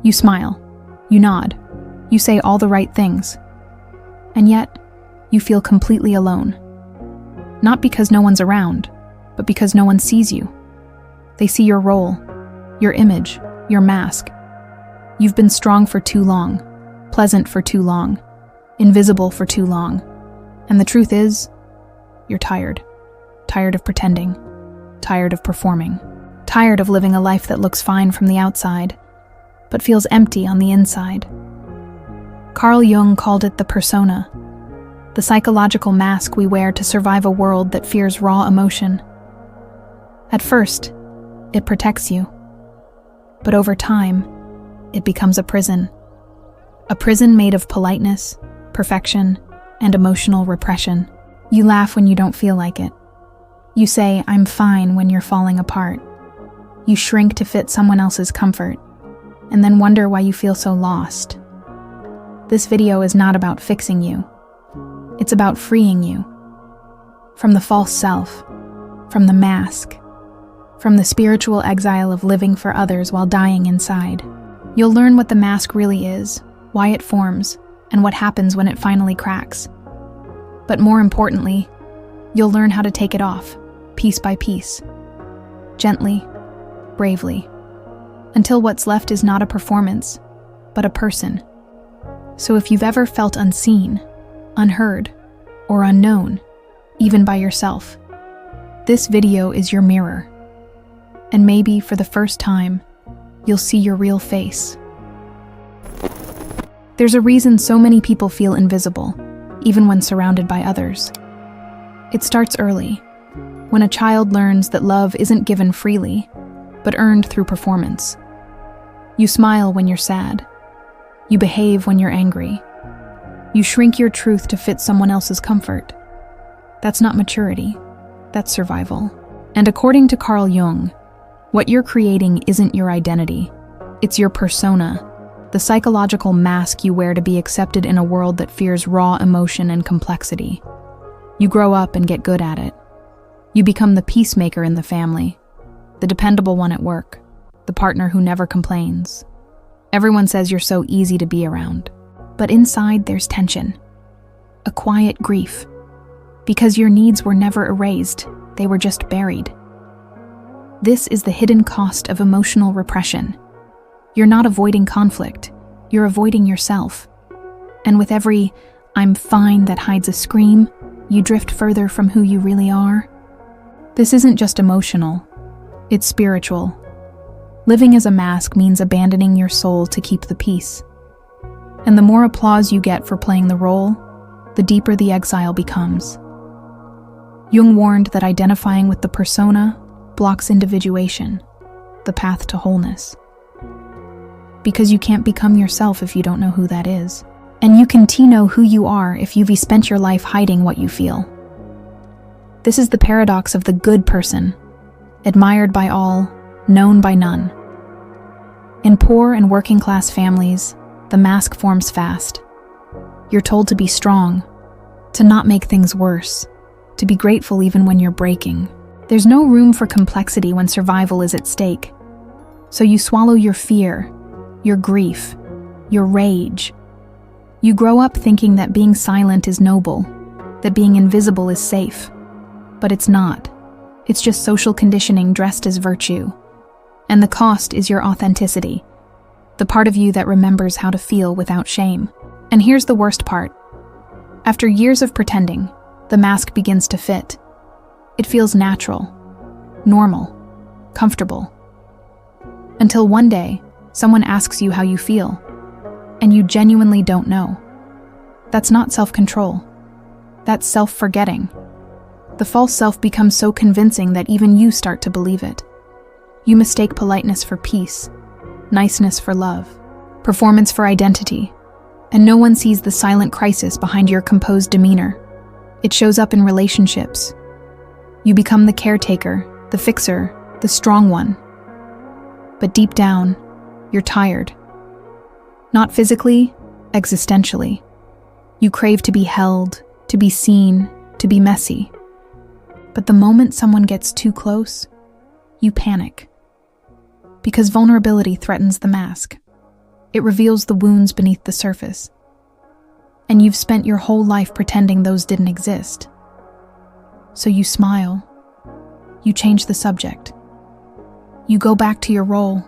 You smile, you nod, you say all the right things, and yet you feel completely alone. Not because no one's around, but because no one sees you. They see your role, your image, your mask. You've been strong for too long, pleasant for too long, invisible for too long. And the truth is, you're tired. Tired of pretending. Tired of performing. Tired of living a life that looks fine from the outside, but feels empty on the inside. Carl Jung called it the persona, the psychological mask we wear to survive a world that fears raw emotion. At first, it protects you, but over time, it becomes a prison. A prison made of politeness, perfection, and emotional repression. You laugh when you don't feel like it. You say, "I'm fine," when you're falling apart. You shrink to fit someone else's comfort, and then wonder why you feel so lost. This video is not about fixing you. It's about freeing you. From the false self, from the mask, from the spiritual exile of living for others while dying inside. You'll learn what the mask really is, why it forms, and what happens when it finally cracks. But more importantly, you'll learn how to take it off, piece by piece, gently, bravely, until what's left is not a performance, but a person. So if you've ever felt unseen, unheard, or unknown, even by yourself, this video is your mirror. And maybe for the first time, you'll see your real face. There's a reason so many people feel invisible, even when surrounded by others. It starts early, when a child learns that love isn't given freely, but earned through performance. You smile when you're sad. You behave when you're angry. You shrink your truth to fit someone else's comfort. That's not maturity, that's survival. And according to Carl Jung, what you're creating isn't your identity, it's your persona, the psychological mask you wear to be accepted in a world that fears raw emotion and complexity. You grow up and get good at it. You become the peacemaker in the family, the dependable one at work, the partner who never complains. Everyone says you're so easy to be around, but inside there's tension, a quiet grief, because your needs were never erased, they were just buried. This is the hidden cost of emotional repression. You're not avoiding conflict, you're avoiding yourself. And with every "I'm fine" that hides a scream, you drift further from who you really are. This isn't just emotional, it's spiritual. Living as a mask means abandoning your soul to keep the peace. And the more applause you get for playing the role, the deeper the exile becomes. Jung warned that identifying with the persona blocks individuation, the path to wholeness. Because you can't become yourself if you don't know who that is. And you can't know who you are if you've spent your life hiding what you feel. This is the paradox of the good person, admired by all, known by none. In poor and working class families, the mask forms fast. You're told to be strong, to not make things worse, to be grateful even when you're breaking. There's no room for complexity when survival is at stake. So you swallow your fear, your grief, your rage. You grow up thinking that being silent is noble, that being invisible is safe. But it's not. It's just social conditioning dressed as virtue. And the cost is your authenticity, the part of you that remembers how to feel without shame. And here's the worst part. After years of pretending, the mask begins to fit. It feels natural, normal, comfortable. Until one day, someone asks you how you feel, and you genuinely don't know. That's not self-control. That's self-forgetting. The false self becomes so convincing that even you start to believe it. You mistake politeness for peace, niceness for love, performance for identity, and no one sees the silent crisis behind your composed demeanor. It shows up in relationships. You become the caretaker, the fixer, the strong one. But deep down, you're tired. Not physically, existentially. You crave to be held, to be seen, to be messy. But the moment someone gets too close, you panic. Because vulnerability threatens the mask. It reveals the wounds beneath the surface. And you've spent your whole life pretending those didn't exist. So you smile. You change the subject. You go back to your role,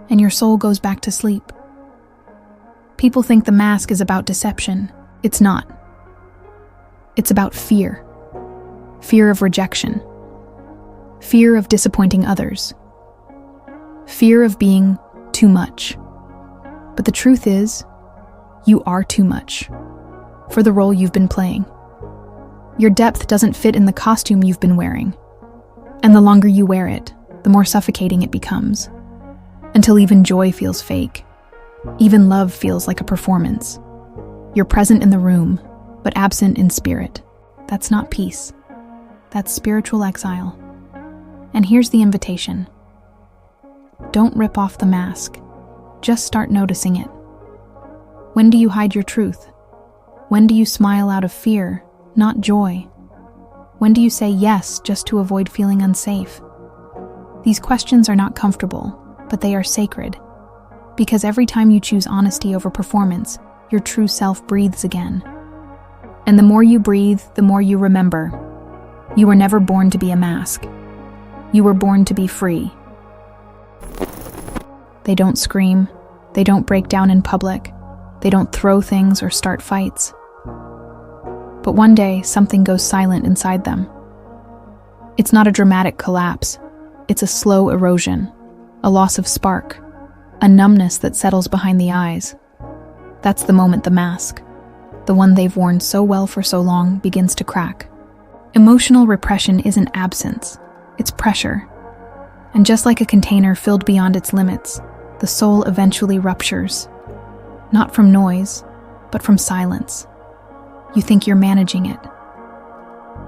and your soul goes back to sleep. People think the mask is about deception. It's not. It's about fear. Fear of rejection. Fear of disappointing others. Fear of being too much. But the truth is, you are too much for the role you've been playing. Your depth doesn't fit in the costume you've been wearing. And the longer you wear it, the more suffocating it becomes. Until even joy feels fake. Even love feels like a performance. You're present in the room, but absent in spirit. That's not peace. That's spiritual exile. And here's the invitation. Don't rip off the mask. Just start noticing it. When do you hide your truth? When do you smile out of fear, not joy? When do you say yes just to avoid feeling unsafe? These questions are not comfortable, but they are sacred. Because every time you choose honesty over performance, your true self breathes again. And the more you breathe, the more you remember. You were never born to be a mask. You were born to be free. They don't scream. They don't break down in public. They don't throw things or start fights. But one day, something goes silent inside them. It's not a dramatic collapse. It's a slow erosion, a loss of spark, a numbness that settles behind the eyes. That's the moment the mask, the one they've worn so well for so long, begins to crack. Emotional repression isn't absence, it's pressure. And just like a container filled beyond its limits, the soul eventually ruptures. Not from noise, but from silence. You think you're managing it,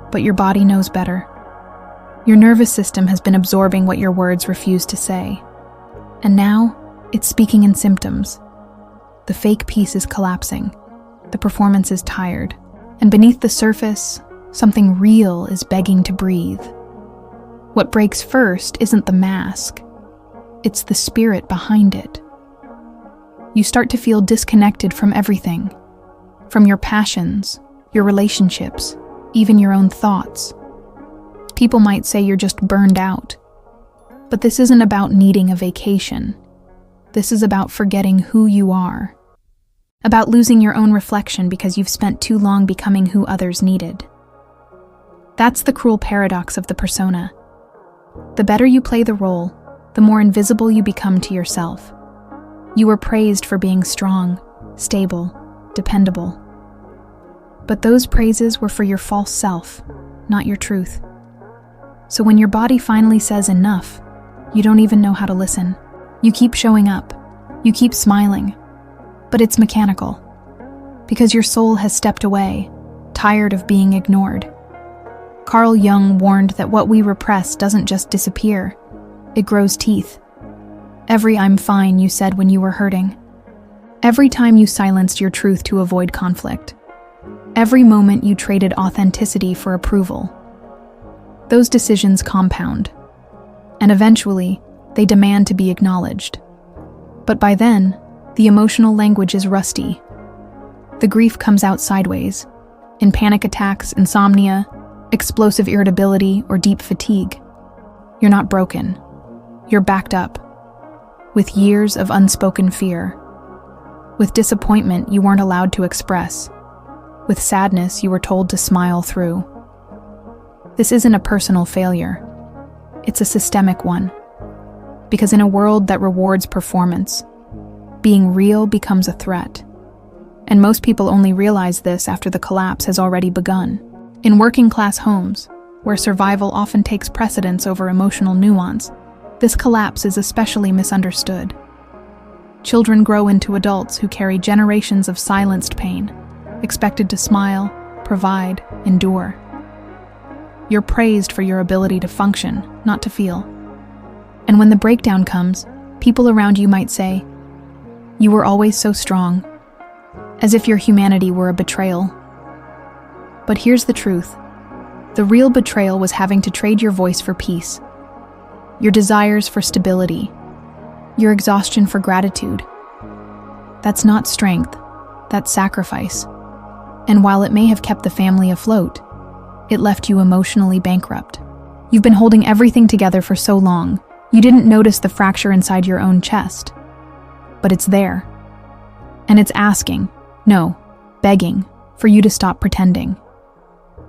but your body knows better. Your nervous system has been absorbing what your words refuse to say. And now, it's speaking in symptoms. The fake piece is collapsing. The performance is tired. And beneath the surface, something real is begging to breathe. What breaks first isn't the mask. It's the spirit behind it. You start to feel disconnected from everything. From your passions, your relationships, even your own thoughts. People might say you're just burned out. But this isn't about needing a vacation. This is about forgetting who you are. About losing your own reflection because you've spent too long becoming who others needed. That's the cruel paradox of the persona. The better you play the role, the more invisible you become to yourself. You were praised for being strong, stable, dependable. But those praises were for your false self, not your truth. So when your body finally says enough, you don't even know how to listen. You keep showing up. You keep smiling. But it's mechanical. Because your soul has stepped away, tired of being ignored. Carl Jung warned that what we repress doesn't just disappear. It grows teeth. Every "I'm fine" you said when you were hurting. Every time you silenced your truth to avoid conflict. Every moment you traded authenticity for approval. Those decisions compound. And eventually, they demand to be acknowledged. But by then, the emotional language is rusty. The grief comes out sideways, in panic attacks, insomnia, explosive irritability, or deep fatigue. You're not broken. You're backed up, with years of unspoken fear, with disappointment you weren't allowed to express, with sadness you were told to smile through. This isn't a personal failure. It's a systemic one. Because in a world that rewards performance, being real becomes a threat. And most people only realize this after the collapse has already begun. In working-class homes, where survival often takes precedence over emotional nuance, this collapse is especially misunderstood. Children grow into adults who carry generations of silenced pain, expected to smile, provide, endure. You're praised for your ability to function, not to feel. And when the breakdown comes, people around you might say, "You were always so strong," as if your humanity were a betrayal. But here's the truth. The real betrayal was having to trade your voice for peace, your desires for stability, your exhaustion for gratitude. That's not strength, that's sacrifice. And while it may have kept the family afloat, it left you emotionally bankrupt. You've been holding everything together for so long, you didn't notice the fracture inside your own chest. But it's there. And it's asking, no, begging, for you to stop pretending.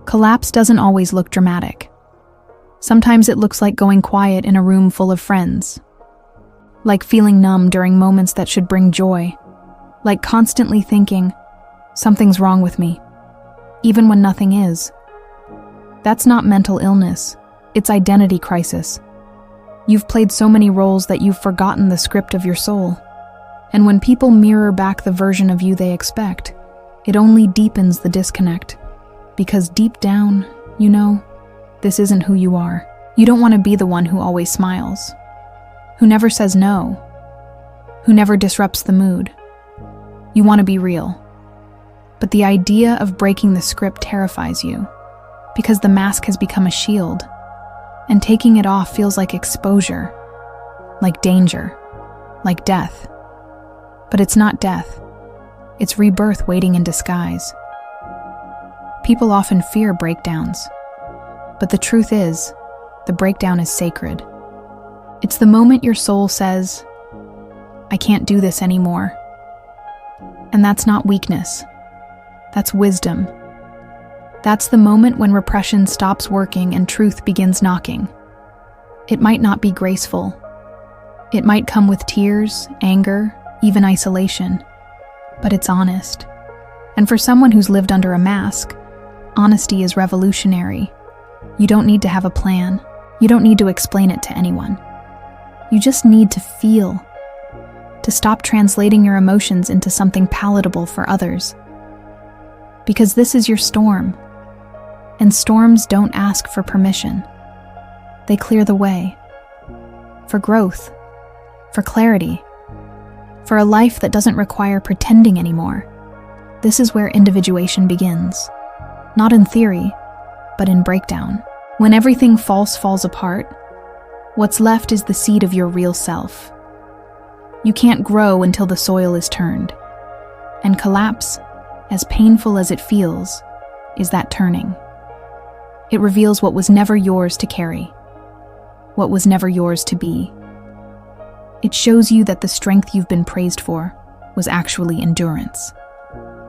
Collapse doesn't always look dramatic. Sometimes it looks like going quiet in a room full of friends. Like feeling numb during moments that should bring joy. Like constantly thinking, something's wrong with me, even when nothing is. That's not mental illness, it's identity crisis. You've played so many roles that you've forgotten the script of your soul. And when people mirror back the version of you they expect, it only deepens the disconnect. Because deep down, you know, this isn't who you are. You don't want to be the one who always smiles, who never says no, who never disrupts the mood. You want to be real. But the idea of breaking the script terrifies you, because the mask has become a shield, and taking it off feels like exposure, like danger, like death. But it's not death. It's rebirth waiting in disguise. People often fear breakdowns, but the truth is, the breakdown is sacred. It's the moment your soul says, I can't do this anymore. And that's not weakness. That's wisdom. That's the moment when repression stops working and truth begins knocking. It might not be graceful. It might come with tears, anger, even isolation. But it's honest. And for someone who's lived under a mask, honesty is revolutionary. You don't need to have a plan. You don't need to explain it to anyone. You just need to feel. To stop translating your emotions into something palatable for others. Because this is your storm. And storms don't ask for permission. They clear the way. For growth. For clarity. For a life that doesn't require pretending anymore. This is where individuation begins. Not in theory, but in breakdown. When everything false falls apart, what's left is the seed of your real self. You can't grow until the soil is turned. And collapse, as painful as it feels, is that turning. It reveals what was never yours to carry, what was never yours to be. It shows you that the strength you've been praised for was actually endurance.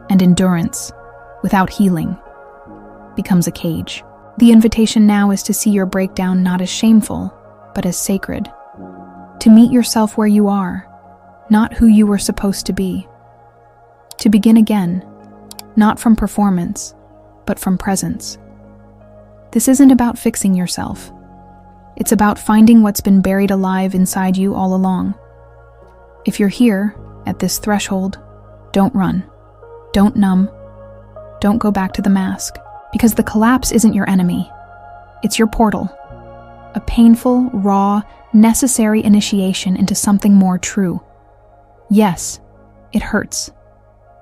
And endurance, without healing, becomes a cage. The invitation now is to see your breakdown not as shameful, but as sacred. To meet yourself where you are, not who you were supposed to be. To begin again, not from performance, but from presence. This isn't about fixing yourself. It's about finding what's been buried alive inside you all along. If you're here, at this threshold, don't run. Don't numb. Don't go back to the mask. Because the collapse isn't your enemy. It's your portal. A painful, raw, necessary initiation into something more true. Yes, it hurts.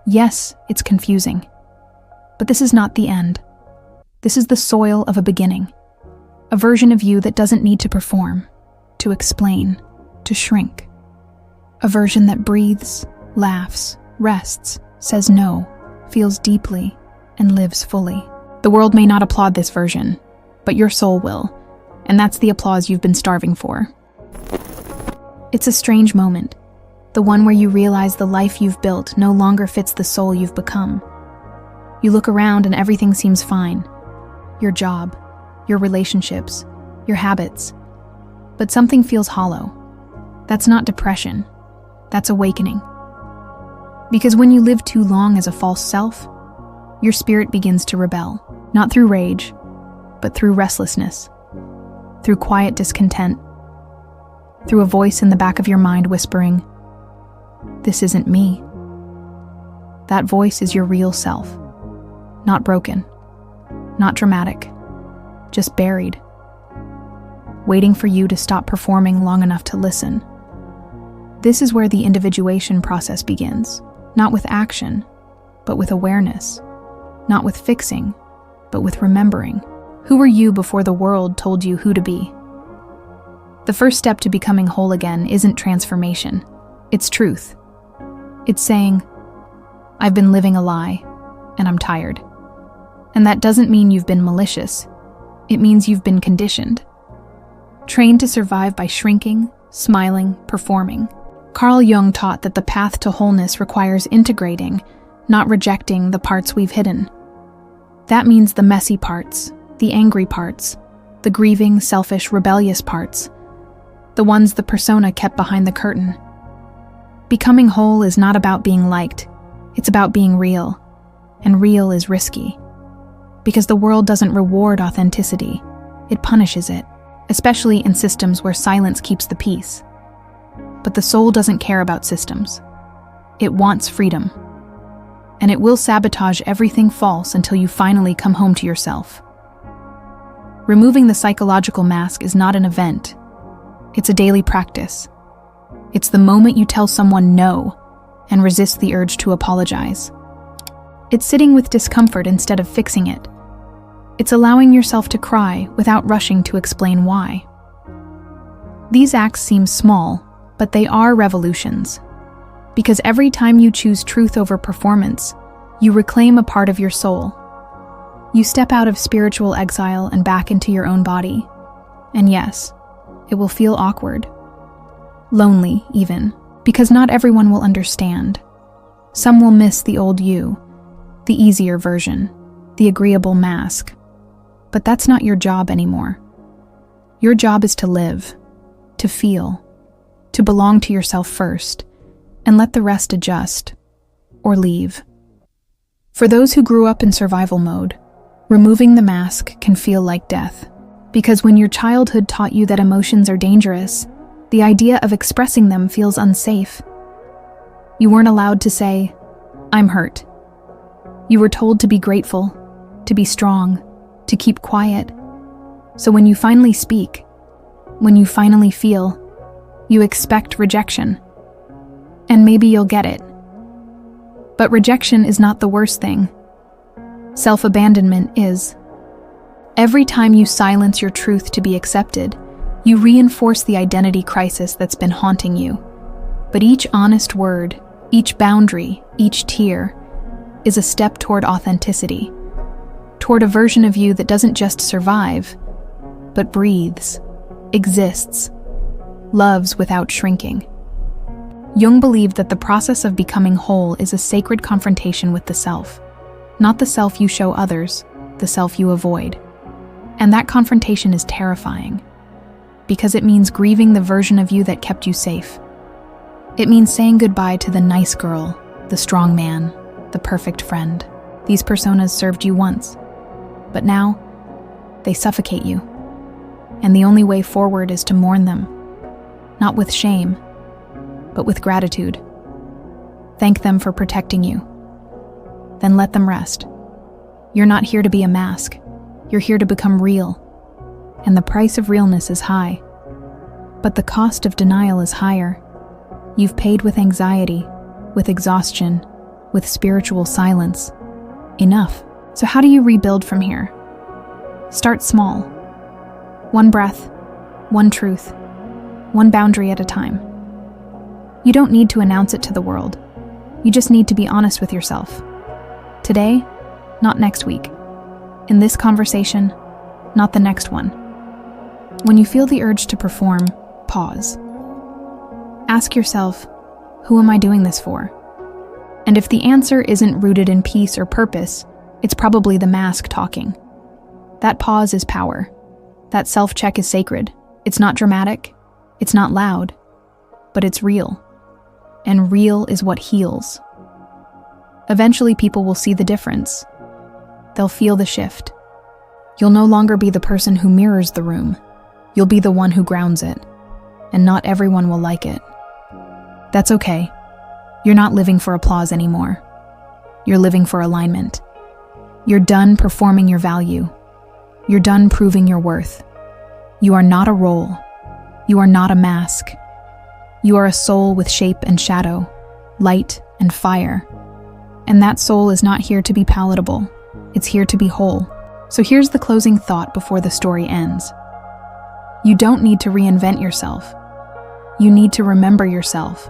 Yes, it's confusing. But this is not the end. This is the soil of a beginning. A version of you that doesn't need to perform, to explain, to shrink. A version that breathes, laughs, rests, says no, feels deeply, and lives fully. The world may not applaud this version, but your soul will, and that's the applause you've been starving for. It's a strange moment, the one where you realize the life you've built no longer fits the soul you've become. You look around and everything seems fine. Your job, your relationships, your habits. But something feels hollow. That's not depression. That's awakening. Because when you live too long as a false self, your spirit begins to rebel. Not through rage, but through restlessness. Through quiet discontent. Through a voice in the back of your mind whispering, "This isn't me." That voice is your real self. Not broken. Not dramatic. Just buried. Waiting for you to stop performing long enough to listen. This is where the individuation process begins. Not with action, but with awareness. Not with fixing, but with remembering. Who were you before the world told you who to be? The first step to becoming whole again isn't transformation. It's truth. It's saying, I've been living a lie, and I'm tired. And that doesn't mean you've been malicious. It means you've been conditioned. Trained to survive by shrinking, smiling, performing. Carl Jung taught that the path to wholeness requires integrating, not rejecting the parts we've hidden. That means the messy parts, the angry parts, the grieving, selfish, rebellious parts, the ones the persona kept behind the curtain. Becoming whole is not about being liked, it's about being real, and real is risky. Because the world doesn't reward authenticity, it punishes it, especially in systems where silence keeps the peace. But the soul doesn't care about systems. It wants freedom. And it will sabotage everything false until you finally come home to yourself. Removing the psychological mask is not an event. It's a daily practice. It's the moment you tell someone no and resist the urge to apologize. It's sitting with discomfort instead of fixing it. It's allowing yourself to cry without rushing to explain why. These acts seem small, but they are revolutions. Because every time you choose truth over performance, you reclaim a part of your soul. You step out of spiritual exile and back into your own body. And yes, it will feel awkward. Lonely, even, because not everyone will understand. Some will miss the old you, the easier version, the agreeable mask. But that's not your job anymore. Your job is to live, to feel, to belong to yourself first, and let the rest adjust, or leave. For those who grew up in survival mode, removing the mask can feel like death. Because when your childhood taught you that emotions are dangerous, the idea of expressing them feels unsafe. You weren't allowed to say, I'm hurt. You were told to be grateful, to be strong, to keep quiet. So when you finally speak, when you finally feel, you expect rejection. And maybe you'll get it. But rejection is not the worst thing. Self-abandonment is. Every time you silence your truth to be accepted, you reinforce the identity crisis that's been haunting you. But each honest word, each boundary, each tear, is a step toward authenticity, toward a version of you that doesn't just survive, but breathes, exists, loves without shrinking. Jung believed that the process of becoming whole is a sacred confrontation with the self, not the self you show others, the self you avoid. And that confrontation is terrifying, because it means grieving the version of you that kept you safe. It means saying goodbye to the nice girl, the strong man, the perfect friend. These personas served you once, but now they suffocate you. And the only way forward is to mourn them, not with shame, but with gratitude. Thank them for protecting you. Then let them rest. You're not here to be a mask. You're here to become real. And the price of realness is high. But the cost of denial is higher. You've paid with anxiety, with exhaustion, with spiritual silence. Enough. So how do you rebuild from here? Start small. One breath, one truth, one boundary at a time. You don't need to announce it to the world. You just need to be honest with yourself. Today, not next week. In this conversation, not the next one. When you feel the urge to perform, pause. Ask yourself, who am I doing this for? And if the answer isn't rooted in peace or purpose, it's probably the mask talking. That pause is power. That self-check is sacred. It's not dramatic. It's not loud. But it's real. And real is what heals. Eventually, people will see the difference. They'll feel the shift. You'll no longer be the person who mirrors the room. You'll be the one who grounds it. And not everyone will like it. That's okay. You're not living for applause anymore. You're living for alignment. You're done performing your value. You're done proving your worth. You are not a role. You are not a mask. You are a soul with shape and shadow, light and fire. And that soul is not here to be palatable. It's here to be whole. So here's the closing thought before the story ends. You don't need to reinvent yourself. You need to remember yourself.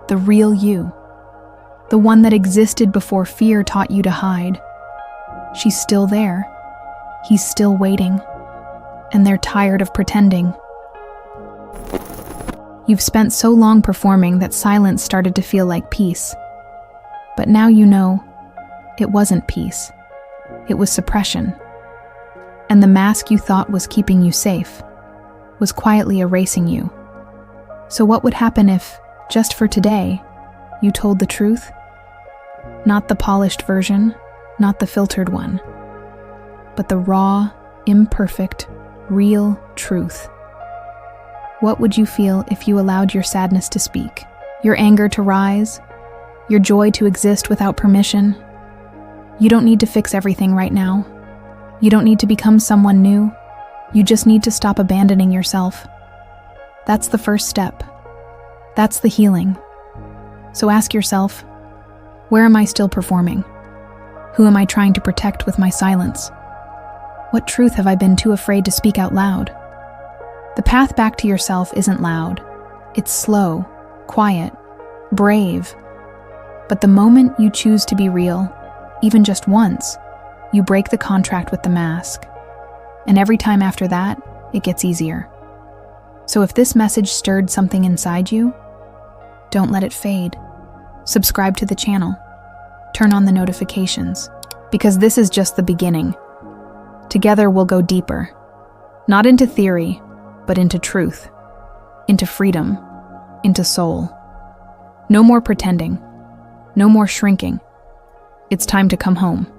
The real you. the one that existed before fear taught you to hide. She's still there. He's still waiting. And they're tired of pretending. You've spent so long performing that silence started to feel like peace. But now you know it wasn't peace. It was suppression. And the mask you thought was keeping you safe was quietly erasing you. So what would happen if, just for today, you told the truth? Not the polished version, not the filtered one, but the raw, imperfect, real truth. What would you feel if you allowed your sadness to speak, your anger to rise, your joy to exist without permission? You don't need to fix everything right now. You don't need to become someone new. You just need to stop abandoning yourself. That's the first step. That's the healing. So ask yourself, where am I still performing? Who am I trying to protect with my silence? What truth have I been too afraid to speak out loud? The path back to yourself isn't loud. It's slow, quiet, brave. But the moment you choose to be real, even just once, you break the contract with the mask. And every time after that, it gets easier. So if this message stirred something inside you, don't let it fade. Subscribe to the channel. Turn on the notifications, because this is just the beginning. Together we'll go deeper, not into theory, but into truth, into freedom, into soul. No more pretending, no more shrinking. It's time to come home.